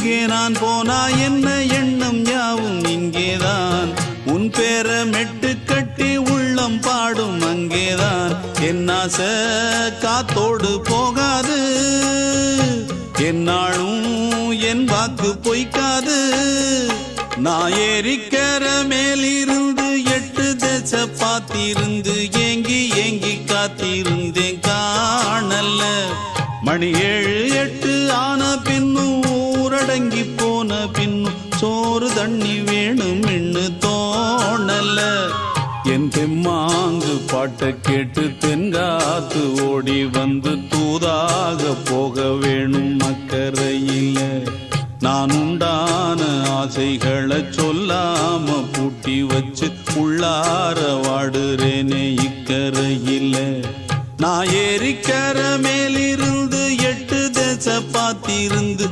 எங்கே நான் போனா என்ன எண்ணம் யாவும் இங்கேதான் உன் பேர மெட்டு கட்டி உள்ளம் பாடும் அங்கேதான் என் ஆசை காத்தோடு போகாது என்னாலும் என் வாக்கு பொய்க்காது நான் ஏறிக்கர மேலிருந்து 8 தேச பார்த்திருந்து ஏங்கி ஏங்கி காத்திருந்தேன் காணல்ல மணி 7 8 ஆன பின்னும் ஊரடங்கி போன பின்னும் சோறு தண்ணி வேணும் என்று தோணல என் தெம்மாங்கு பாட்டை கேட்டு தென்காத்து ஓடி வந்து தூதாக போக வேணும் அக்கறையில நான் உண்டான ஆசைகளை சொல்லாம பூட்டி வச்சு உள்ளார வாடுறேனே இக்கரையில நான் ஏறிக்கர மேலிருந்து 8 தேச பார்த்திருந்து